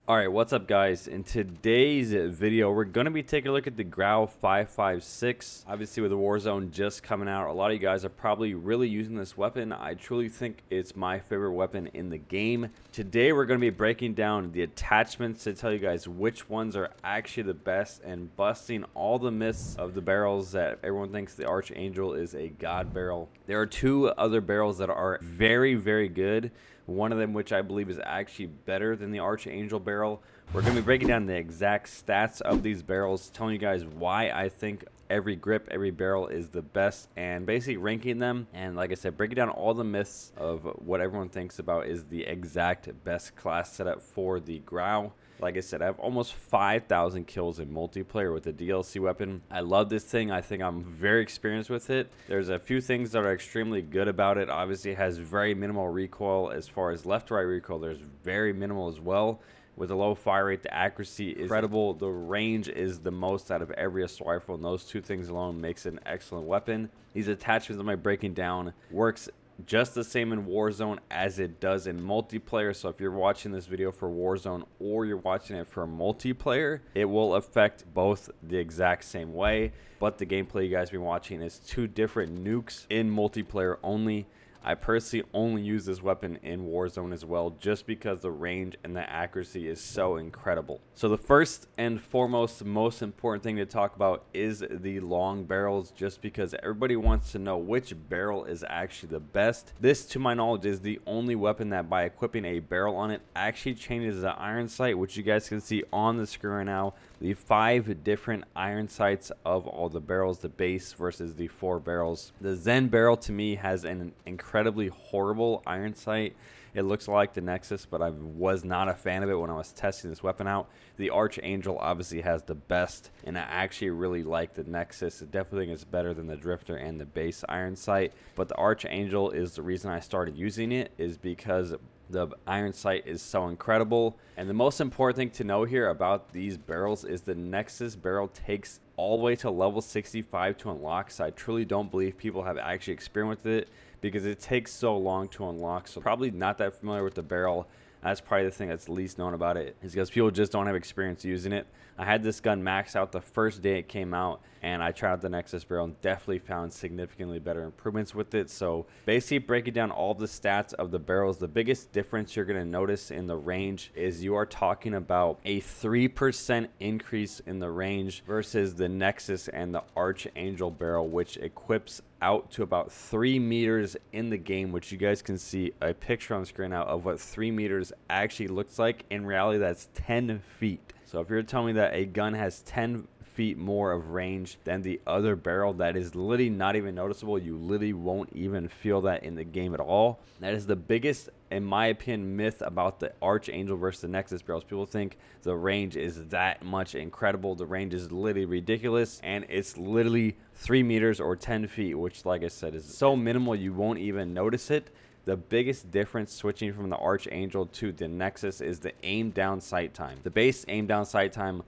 Alright, what's up guys? In today's video, we're going to be taking a look at the GRAU 5.56. Obviously with the Warzone just coming out, a lot of you guys are probably really using this weapon. I truly think it's my favorite weapon in the game. Today we're going to be breaking down the attachments to tell you guys which ones are actually the best and busting all the myths of the barrels that everyone thinks the Archangel is a god barrel. There are two other barrels that are very, very good. One of them, which I believe is actually better than the Archangel barrel. We're going to be breaking down the exact stats of these barrels, telling you guys why I think every grip, every barrel is the best, and basically ranking them. And like I said, breaking down all the myths of what everyone thinks about is the exact best class setup for the GRAU. Like I said, I have almost 5,000 kills in multiplayer with the DLC weapon. I love this thing. I think I'm very experienced with it. There's a few things that are extremely good about it. Obviously, it has very minimal recoil. As far as left-to-right recoil, there's very minimal as well. With a low fire rate, the accuracy is incredible. The range is the most out of every assault rifle, and those two things alone makes it an excellent weapon. These attachments I'm breaking down works just the same in Warzone as it does in multiplayer. So if you're watching this video for Warzone or you're watching it for multiplayer, it will affect both the exact same way. But the gameplay you guys have been watching is two different nukes in multiplayer only. I personally only use this weapon in Warzone as well, just because the range and the accuracy is so incredible. So the first and foremost, most important thing to talk about is the long barrels, just because everybody wants to know which barrel is actually the best. This, to my knowledge, is the only weapon that by equipping a barrel on it actually changes the iron sight, which you guys can see on the screen right now. The 5 different iron sights of all the barrels, the base versus the 4 barrels. The Zen barrel to me has an incredibly horrible iron sight. It looks like the Nexus, but I was not a fan of it when I was testing this weapon out. The Archangel obviously has the best, and I actually really like the Nexus. I definitely think it's better than the Drifter and the base iron sight, but the Archangel is the reason I started using it, is because the iron sight is so incredible. And the most important thing to know here about these barrels is the Nexus barrel takes all the way to level 65 to unlock. So I truly don't believe people have actually experienced with it, because it takes so long to unlock. So probably not that familiar with the barrel. That's probably the thing that's least known about it, is because people just don't have experience using it. I had this gun max out the first day it came out, and I tried out the Nexus barrel and definitely found significantly better improvements with it. So basically breaking down all the stats of the barrels, the biggest difference you're going to notice in the range is you are talking about a 3% increase in the range versus the Nexus and the Archangel barrel, which equips out to about 3 meters in the game, which you guys can see a picture on the screen now of what 3 meters actually looks like. In reality, that's 10 feet. So if you're telling me that a gun has 10 feet more of range than the other barrel, that is literally not even noticeable. You literally won't even feel that in the game at all. That is the biggest, in my opinion, myth about the Archangel versus the Nexus barrels. People think the range is that much incredible. The range is literally ridiculous, and it's literally 3 meters or 10 feet, which, like I said, is so minimal you won't even notice it. The biggest difference switching from the Archangel to the Nexus is the aim down sight time. The base aim down sight time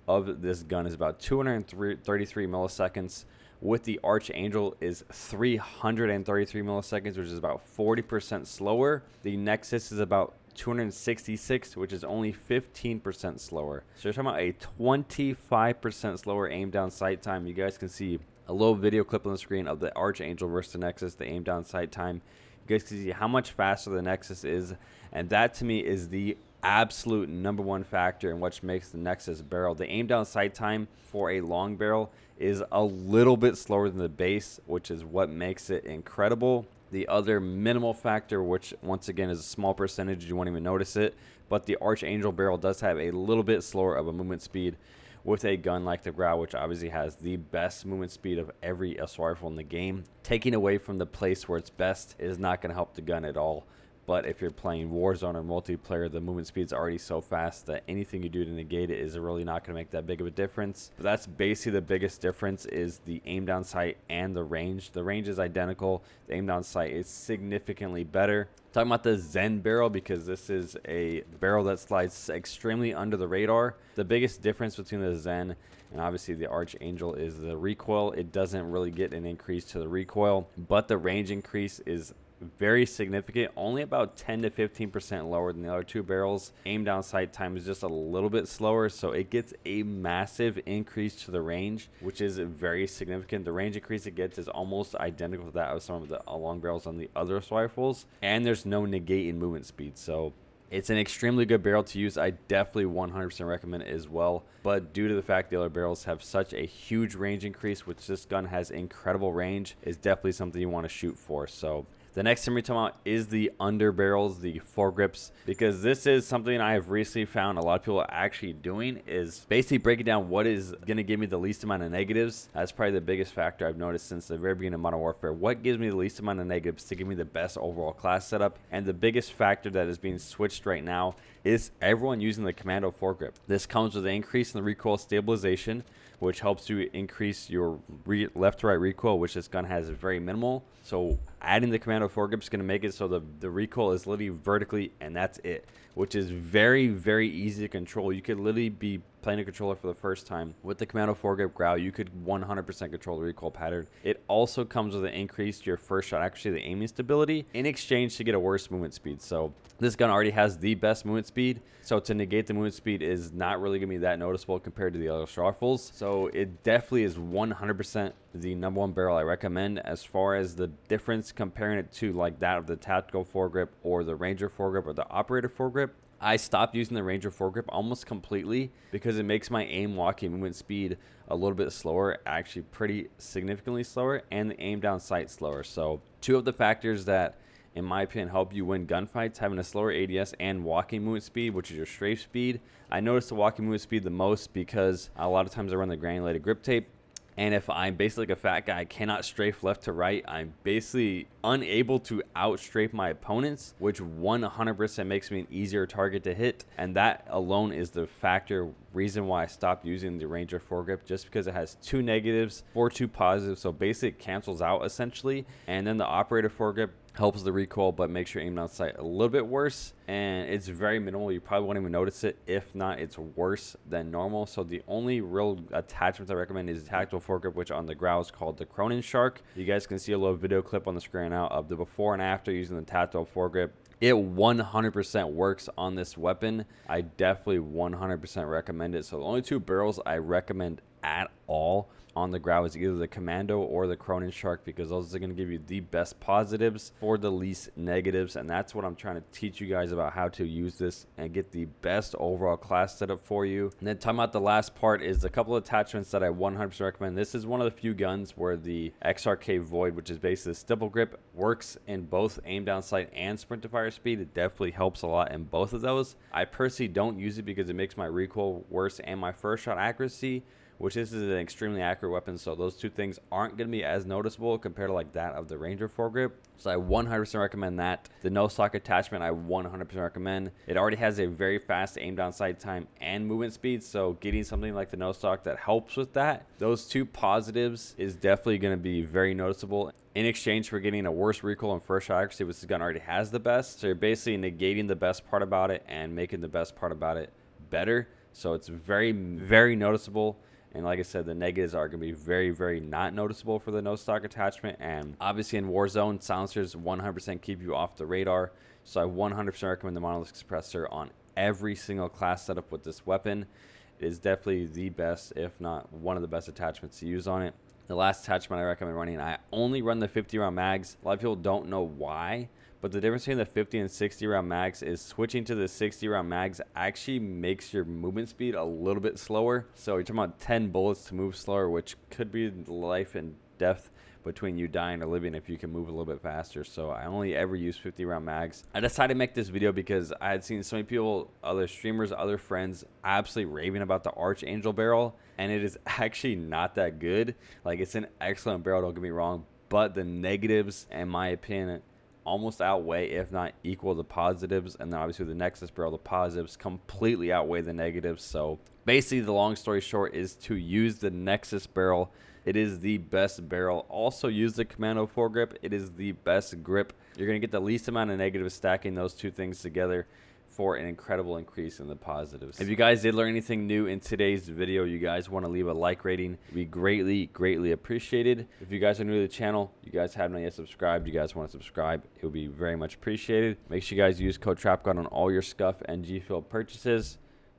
of this gun is about 233 milliseconds. With the Archangel is 333 milliseconds, which is about 40% slower. The Nexus is about 266, which is only 15% slower. So you're talking about a 25% slower aim down sight time. You guys can see a little video clip on the screen of the Archangel versus the Nexus, the aim down sight time. You guys can see how much faster the Nexus is, and that to me is the absolute #1 factor in what makes the Nexus barrel. The aim down sight time for a long barrel is a little bit slower than the base, which is what makes it incredible. The other minimal factor, which once again is a small percentage, you won't even notice it, but the Archangel barrel does have a little bit slower of a movement speed with a gun like the GRAU, which obviously has the best movement speed of every assault rifle in the game. Taking away from the place where it's best is not going to help the gun at all. But if you're playing Warzone or multiplayer, the movement speed's already so fast that anything you do to negate it is really not going to make that big of a difference. But that's basically the biggest difference, is the aim down sight and the range. The range is identical. The aim down sight is significantly better. Talking about the Zen barrel, because this is a barrel that slides extremely under the radar. The biggest difference between the Zen and obviously the Archangel is the recoil. It doesn't really get an increase to the recoil, but the range increase is very significant, only about 10 to 15% lower than the other two barrels. Aim down sight time is just a little bit slower, so it gets a massive increase to the range, which is very significant. The range increase it gets is almost identical to that of some of the long barrels on the other rifles, and there's no negate in movement speed, so it's an extremely good barrel to use. I definitely 100% recommend it as well. But due to the fact the other barrels have such a huge range increase, which this gun has incredible range, is definitely something you want to shoot for. So the next thing we're talking about is the underbarrels, the foregrips, because this is something I have recently found a lot of people are actually doing, is basically breaking down what is going to give me the least amount of negatives. That's probably the biggest factor I've noticed since the very beginning of Modern Warfare. What gives me the least amount of negatives to give me the best overall class setup? And the biggest factor that is being switched right now is everyone using the commando foregrip. This comes with an increase in the recoil stabilization, which helps you increase your left to right recoil, which this gun has very minimal. So adding the commando foregrip is going to make it so the recoil is literally vertically, and that's it, which is very, very easy to control. You could literally be playing a controller for the first time with the commando foregrip GRAU. You could 100% control the recoil pattern. It also comes with an increase to your first shot accuracy, the aiming stability, in exchange to get a worse movement speed. So this gun already has the best movement speed, so to negate the movement speed is not really going to be that noticeable compared to the other rifles. So it definitely is 100% the #1 barrel I recommend. As far as the difference comparing it to like that of the tactical foregrip or the ranger foregrip or the operator foregrip, I stopped using the ranger foregrip almost completely because it makes my aim walking movement speed a little bit slower, actually pretty significantly slower, and the aim down sight slower. So two of the factors that in my opinion help you win gunfights, having a slower ADS and walking movement speed, which is your strafe speed. I notice the walking movement speed the most because a lot of times I run the granulated grip tape, and if I'm basically like a fat guy, I cannot strafe left to right, I'm basically unable to outstrafe my opponents, which 100% makes me an easier target to hit. And that alone is the reason why I stopped using the Ranger foregrip, just because it has 2 negatives for 2 positives. So basically it cancels out essentially. And then the operator foregrip helps the recoil but makes your aim down sight a little bit worse, and it's very minimal. You probably won't even notice it. If not, it's worse than normal. So the only real attachments I recommend is the tactical foregrip, which on the GRAU is called the Cronin Shark. You guys can see a little video clip on the screen now of the before and after using the tactical foregrip. It 100% works on this weapon. I definitely 100% recommend it. So the only 2 barrels I recommend at all on the GRAU is either the Commando or the Cronin Shark, because those are going to give you the best positives for the least negatives. And that's what I'm trying to teach you guys about, how to use this and get the best overall class setup for you. And then talking about the last part is a couple of attachments that I 100% recommend. This is one of the few guns where the XRK Void, which is basically the stipple grip, works in both aim down sight and sprint to fire speed. It definitely helps a lot in both of those. I personally don't use it because it makes my recoil worse and my first shot accuracy, which this is an extremely accurate weapon, so those 2 things aren't going to be as noticeable compared to like that of the Ranger foregrip. So I 100% recommend that. The no stock attachment I 100% recommend. It already has a very fast aim down sight time and movement speed, so getting something like the no stock that helps with that, those 2 positives is definitely going to be very noticeable in exchange for getting a worse recoil and first shot accuracy, which this gun already has the best. So you're basically negating the best part about it and making the best part about it better. So it's very, very noticeable. And like I said, the negatives are going to be very, very not noticeable for the no stock attachment. And obviously in Warzone, silencers 100% keep you off the radar. So I 100% recommend the monolith suppressor on every single class setup with this weapon. It is definitely the best, if not one of the best attachments to use on it. The last attachment I recommend running, I only run the 50 round mags. A lot of people don't know why, but the difference between the 50 and 60 round mags is switching to the 60 round mags actually makes your movement speed a little bit slower. So you're talking about 10 bullets to move slower, which could be life and death between you dying or living if you can move a little bit faster. So I only ever use 50 round mags. I decided to make this video because I had seen so many people, other streamers, other friends, absolutely raving about the Archangel barrel, and it is actually not that good. Like, it's an excellent barrel, don't get me wrong, but the negatives, in my opinion, almost outweigh, if not equal, the positives. And then obviously the Nexus barrel, the positives completely outweigh the negatives. So basically the long story short is to use the Nexus barrel. It is the best barrel. Also use the Commando foregrip. It is the best grip. You're going to get the least amount of negatives stacking those 2 things together. for an incredible increase in the positives. If you guys did learn anything new in today's video, you guys want to leave a like rating, it'd be greatly appreciated. If you guys are new to the channel, you guys haven't yet subscribed, you guys want to subscribe, it would be very much appreciated. Make sure you guys use code Trapgod on all your Scuff and GFUEL purchases,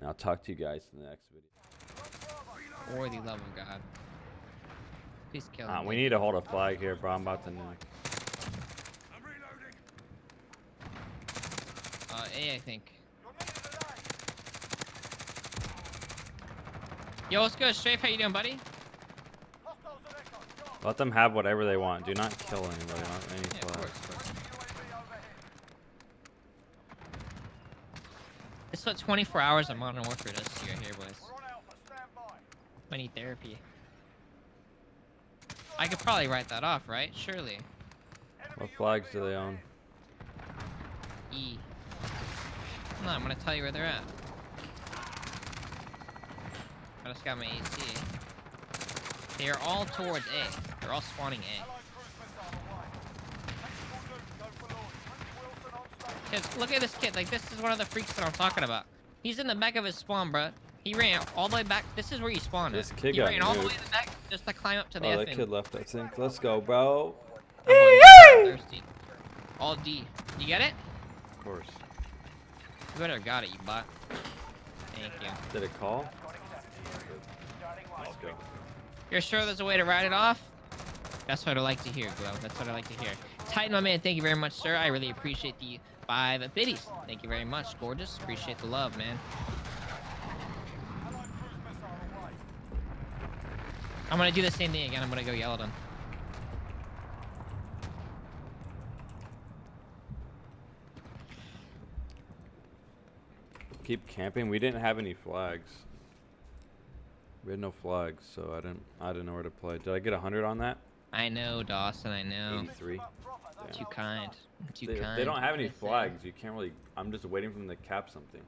and I'll talk to you guys in the next video. For the love of God. Please kill him. We need to hold a flag here, bro. I'm about to nuke. A, I think. Yo, what's good, Strafe? How you doing, buddy? Let them have whatever they want. Do not kill anybody on any Yeah, flag. of course. It's what 24 hours of Modern Warfare does to you here, boys. I need therapy. I could probably write that off, right? Surely. What flags do they own? E. No, I'm gonna tell you where they're at. I just got my AC. They are all towards A. They're all spawning A. Kids, look at this kid. Like, this is one of the freaks that I'm talking about. He's in the back of his spawn, bro. He ran all the way back. This is where you spawned. This kid he got ran all the nuked. way to the back just to climb up to the Oh, F that thing. kid left, I think. Let's go, bro. I'm thirsty. All D. You get it? Of course. You better got it, you bot. Thank you. Did it call? Let's go. You're sure there's a way to write it off? That's what I like to hear, Glow. That's what I like to hear. Titan, my man, thank you very much, sir. I really appreciate the 5 biddies. Thank you very much, gorgeous. Appreciate the love, man. I'm gonna do the same thing again. I'm gonna go yell at him. Keep camping. We didn't have any flags. We had no flags, so I didn't know where to play. Did I get 100 on that? I know, Dawson. I know. 83. Too kind. Too If kind. they don't have any Listen. flags, you can't really. I'm just waiting for them to cap something.